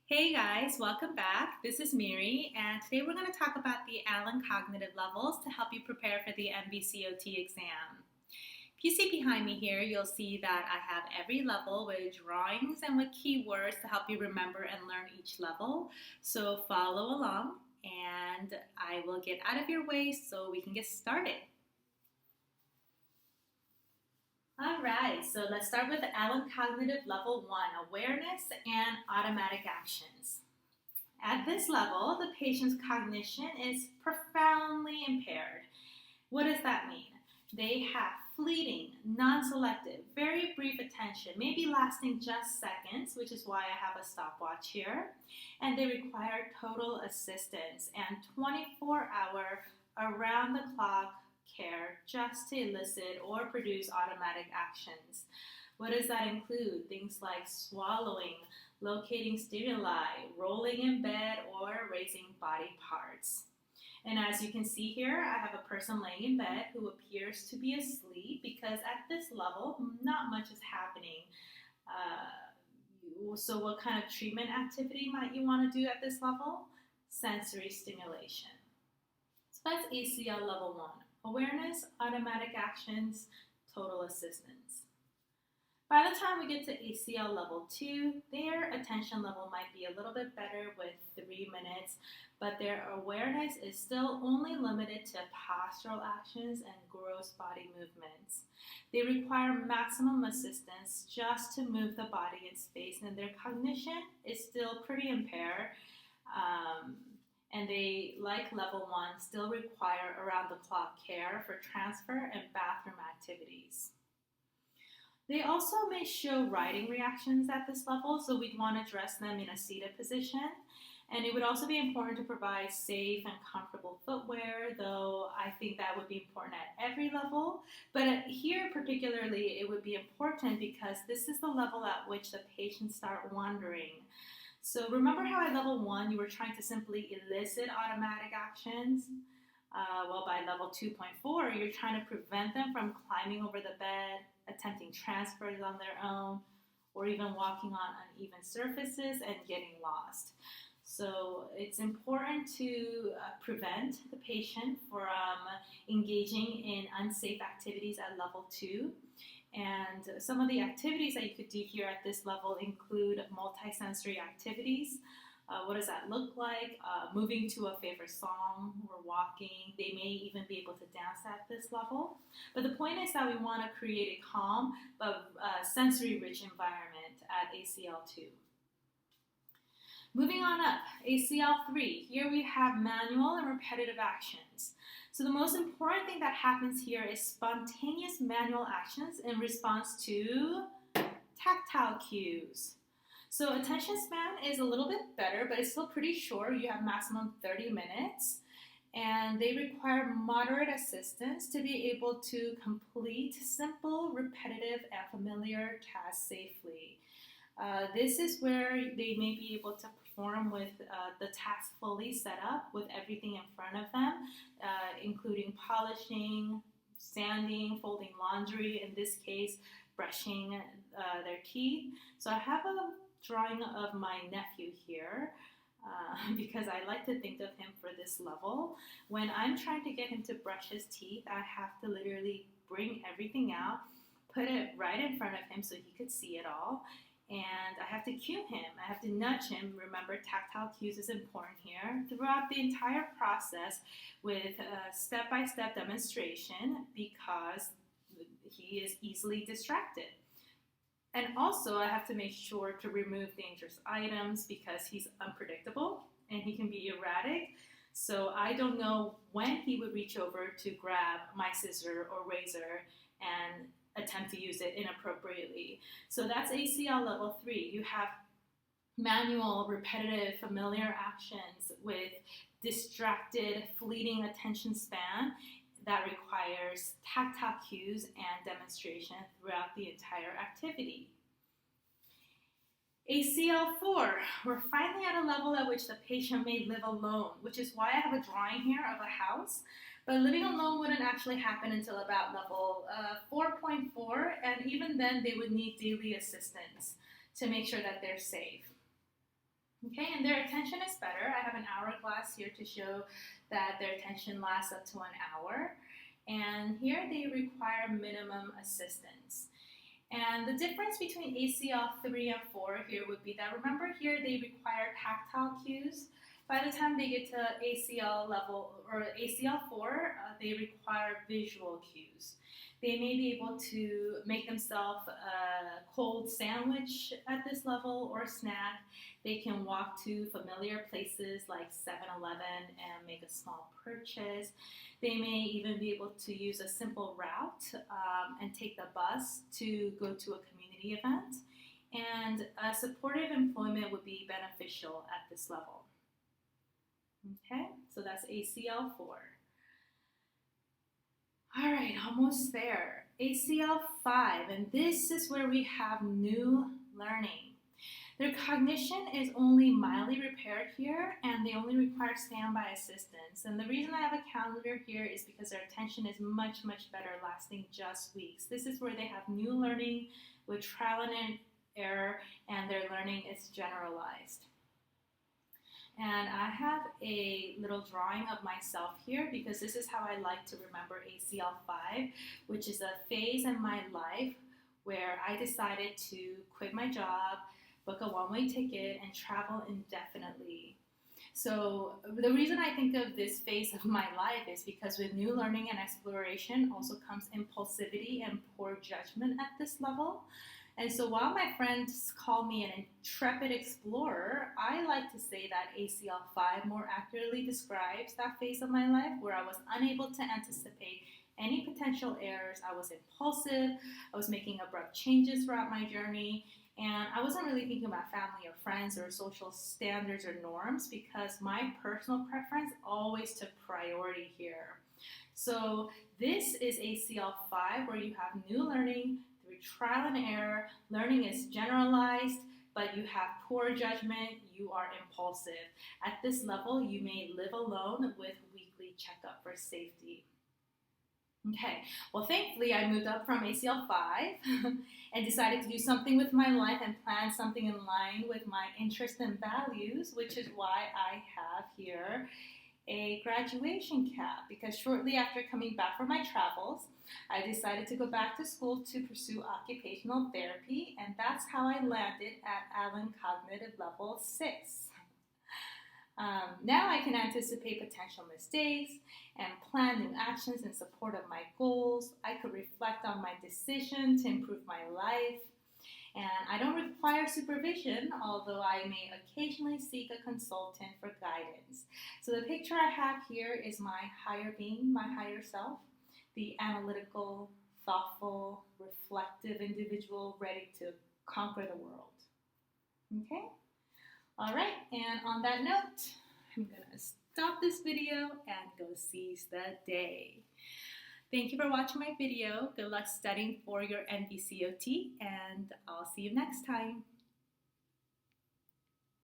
Hey guys, welcome back. This is Miri, and today we're going to talk about the Allen cognitive levels to help you prepare for the MBCOT exam. If you see behind me here, you'll see that I have every level with drawings and with keywords to help you remember and learn each level. So follow along, and I will get out of your way so we can get started. All right, so let's start with the Allen Cognitive Level 1, Awareness and Automatic Actions. At this level, the patient's cognition is profoundly impaired. What does that mean? They have fleeting, non-selective, very brief attention, maybe lasting just seconds, which is why I have a stopwatch here, and they require total assistance and 24-hour, around-the-clock care just to elicit or produce automatic actions. What does that include? Things like swallowing, locating stimuli, rolling in bed, or raising body parts. And as you can see here, I have a person laying in bed who appears to be asleep because at this level, not much is happening. So what kind of treatment activity might you want to do at this level? Sensory stimulation. So that's ACL level 1. Awareness, automatic actions, total assistance. By the time we get to ACL level 2, their attention level might be a little bit better with 3 minutes, but their awareness is still only limited to postural actions and gross body movements. They require maximum assistance just to move the body in space, and their cognition is still pretty impaired. And they, like level 1, still require around-the-clock care for transfer and bathroom activities. They also may show riding reactions at this level, so we'd want to dress them in a seated position. And it would also be important to provide safe and comfortable footwear, though I think that would be important at every level. But here particularly, it would be important because this is the level at which the patients start wandering. So remember how at level 1 you were trying to simply elicit automatic actions? Well, by level 2.4, you're trying to prevent them from climbing over the bed, attempting transfers on their own, or even walking on uneven surfaces and getting lost. So it's important to prevent the patient from engaging in unsafe activities at level 2. And some of the activities that you could do here at this level include multisensory activities. What does that look like? Moving to a favorite song or walking. They may even be able to dance at this level. But the point is that we want to create a calm but sensory-rich environment at ACL 2. Moving on up, ACL 3. Here we have manual and repetitive actions. So the most important thing that happens here is spontaneous manual actions in response to tactile cues. So attention span is a little bit better, but it's still pretty short. You have maximum 30 minutes. And they require moderate assistance to be able to complete simple, repetitive, and familiar tasks safely. This is where they may be able to perform with the task fully set up with everything in front of them, including polishing, sanding, folding laundry, in this case, brushing their teeth. So I have a drawing of my nephew here because I like to think of him for this level. When I'm trying to get him to brush his teeth, I have to literally bring everything out, put it right in front of him so he could see it all. And I have to cue him. I have to nudge him. Remember, tactile cues is important here. Throughout the entire process with step-by-step demonstration because he is easily distracted. And also, I have to make sure to remove dangerous items because he's unpredictable and he can be erratic. So I don't know when he would reach over to grab my scissor or razor and attempt to use it inappropriately. So that's ACL level 3. You have manual, repetitive, familiar actions with distracted, fleeting attention span that requires tactile cues and demonstration throughout the entire activity. ACL 4, we're finally at a level at which the patient may live alone, which is why I have a drawing here of a house. But living alone wouldn't actually happen until about level 4.4, and even then they would need daily assistance to make sure that they're safe. Okay, and their attention is better. I have an hourglass here to show that their attention lasts up to an hour. And here they require minimum assistance. And the difference between ACL 3 and 4 here would be that, remember here they require tactile cues. By the time they get to ACL level or ACL 4, they require visual cues. They may be able to make themselves a cold sandwich at this level or snack. They can walk to familiar places like 7-Eleven and make a small purchase. They may even be able to use a simple route and take the bus to go to a community event. And supportive employment would be beneficial at this level. Okay, so that's ACL 4. All right, almost there. ACL 5, and this is where we have new learning. Their cognition is only mildly repaired here, and they only require standby assistance. And the reason I have a calendar here is because their attention is much, much better, lasting just weeks. This is where they have new learning with trial and error, and their learning is generalized. And I have a little drawing of myself here because this is how I like to remember ACL 5, which is a phase in my life where I decided to quit my job, book a one-way ticket, and travel indefinitely. So the reason I think of this phase of my life is because with new learning and exploration also comes impulsivity and poor judgment at this level. And so while my friends call me an intrepid explorer, I like to say that ACL 5 more accurately describes that phase of my life where I was unable to anticipate any potential errors. I was impulsive, I was making abrupt changes throughout my journey, and I wasn't really thinking about family or friends or social standards or norms because my personal preference always took priority here. So this is ACL 5 where you have new learning, trial and error, learning is generalized, but you have poor judgment, you are impulsive. At this level, you may live alone with weekly checkup for safety. Okay, well thankfully I moved up from ACL 5 and decided to do something with my life and plan something in line with my interests and values, which is why I have here a graduation cap, because shortly after coming back from my travels, I decided to go back to school to pursue occupational therapy, and that's how I landed at Allen Cognitive Level 6. Now I can anticipate potential mistakes and plan new actions in support of my goals. I could reflect on my decision to improve my life. And I don't require supervision, although I may occasionally seek a consultant for guidance. So the picture I have here is my higher being, my higher self, the analytical, thoughtful, reflective individual ready to conquer the world. Okay? All right, and on that note, I'm gonna stop this video and go seize the day. Thank you for watching my video. Good luck studying for your NBCOT, and I'll see you next time.